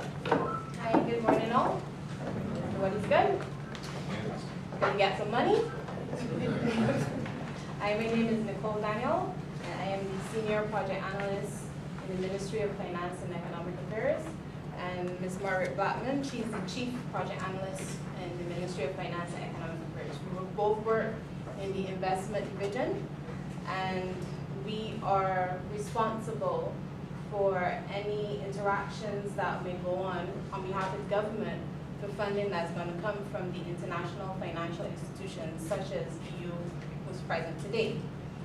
Hi, good morning all. Everybody's good? Gonna get some money? Hi, my name is Nicole Daniel, and I am the Senior Project Analyst in the Ministry of Finance and Economic Affairs. And Ms. Margaret Blackman, she's the Chief Project Analyst in the Ministry of Finance and Economic Affairs. We both work in the investment division, and we are responsible for any interactions that may go on behalf of the government for funding that's going to come from the international financial institutions such as the EU who's present today.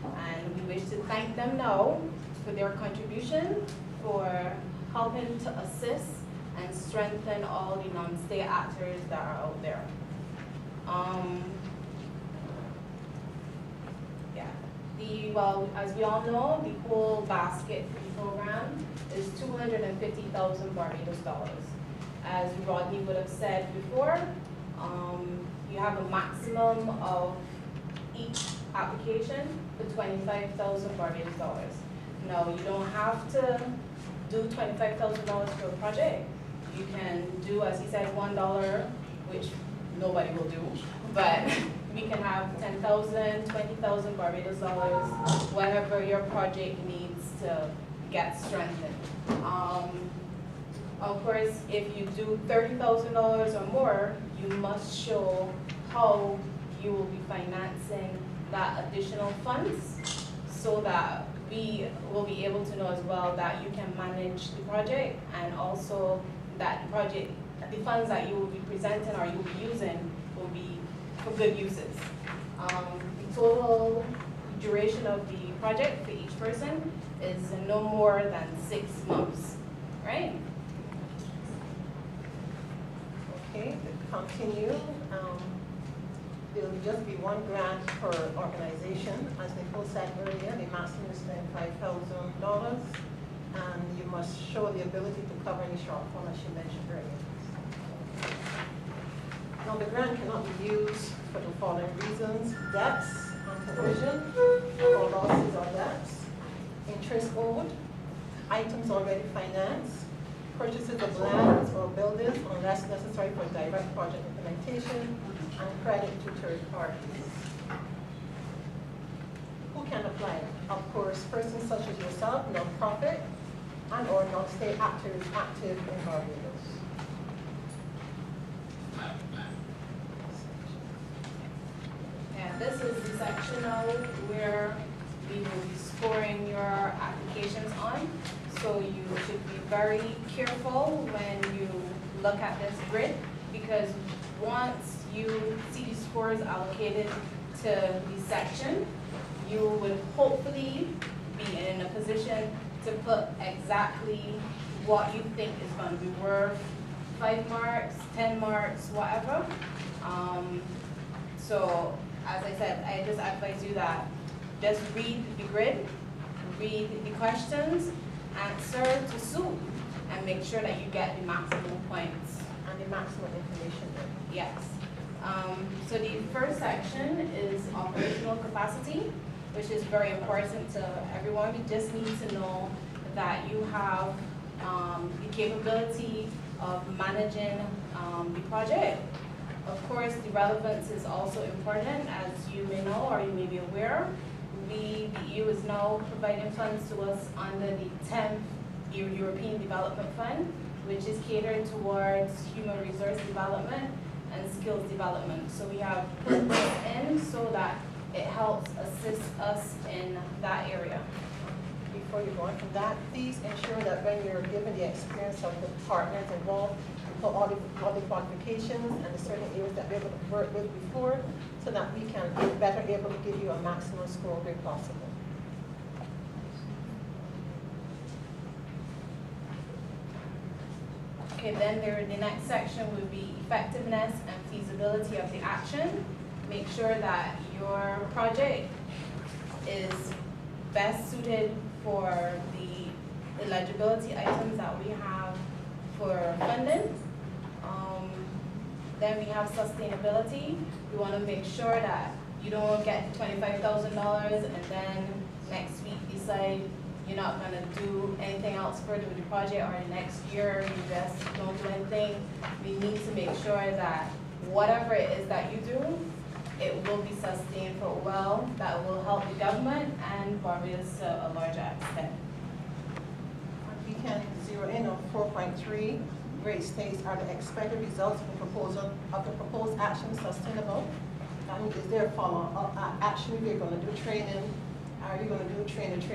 And we wish to thank them now for their contribution, for helping to assist and strengthen all the non-state actors that are out there. Well, as we all know, the whole basket for the program is $250,000 Barbados dollars. As Rodney would have said before, you have a maximum of each application for $25,000 Barbados dollars. No, you don't have to do $25,000 for a project. You can do, as he said, $1, which nobody will do, but we can have $10,000, $20,000 Barbados dollars, whatever your project needs to get strengthened. Of course, if you do $30,000 or more, you must show how you will be financing that additional funds so that we will be able to know as well that you can manage the project, and also that the project, the funds that you will be presenting or you will be using will be for good uses. The total duration of the project for each person is no more than 6 months, right? Okay, to continue, there will just be one grant per organization. As Nicole said earlier, the maximum is $5,000, and you must show the ability to cover any shortfall, as she mentioned earlier. Now, the grant cannot be used for the following reasons: debts and provision, or losses or debts, interest owed, items already financed, purchases of lands or buildings unless necessary for direct project implementation, and credit to third parties. Who can apply? Of course, persons such as yourself, non-profit, and or non-state actors active in Barbados. And this is the section now where we will be scoring your applications on. So you should be very careful when you look at this grid, because once you see the scores allocated to the section, you would hopefully be in a position to put exactly what you think is going to be worth 5 marks, 10 marks, whatever. So as I said, I just advise you that just read the grid, read the questions, answer to suit, and make sure that you get the maximum points. And the maximum information there. Yes. So the first section is operational capacity, which is very important to everyone. We just need to know that you have the capability of managing the project. Of course, the relevance is also important, as you may know or you may be aware. The EU is now providing funds to us under the 10th European Development Fund, which is catered towards human resource development and skills development. So we have put this in so that it helps assist us in that area. Before you go on from that, please ensure that when you're given the experience of the partners involved, you put all the qualifications and the certain areas that we're able to work with before, so that we can be better able to give you a maximum score rate possible. Okay, then the next section would be effectiveness and feasibility of the action. Make sure that your project is best suited for the eligibility items that we have for funding. Then we have sustainability. We want to make sure that you don't get $25,000 and then next week decide you're not gonna do anything else further with the project, or the next year you just don't do anything, we need to make sure that whatever it is that you do, it will be sustained for a while, that will help the government and Barbados to a larger extent. We can zero in on 4.3, where it states, are the expected results of the proposed action sustainable? That means, is there a follow-up action? We're going to do training. Are you going to do trainers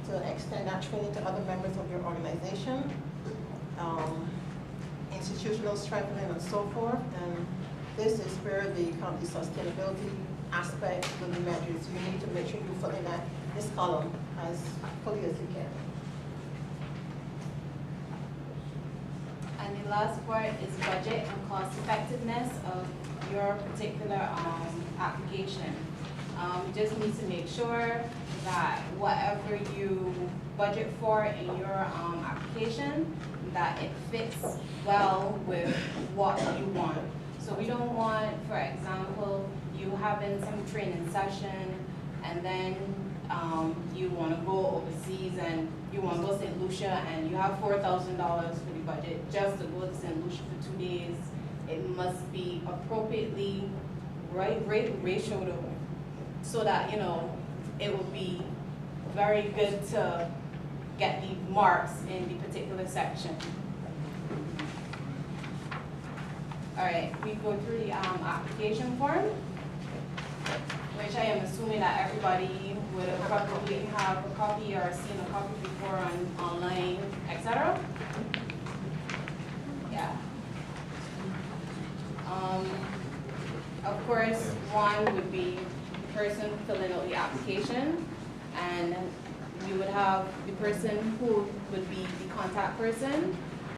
to extend that training to other members of your organization? Institutional strengthening and so forth. And this is where the sustainability aspect will be measured. So you need to make sure you fill in this column as fully as you can. And the last part is budget and cost effectiveness of your particular application. You just need to make sure that whatever you budget for in your application, that it fits well with what you want. So we don't want, for example, you having some training session and then you want to go overseas and you want to go to St. Lucia and you have $4,000 for the budget just to go to St. Lucia for 2 days. It must be appropriately ratioed over so that, you know, it would be very good to get the marks in the particular section. All right, we go through the application form, which I am assuming that everybody would have probably have a copy or seen a copy before online, etc. Yeah. Of course, one would be the person filling out the application, and we would have the person who would be the contact person,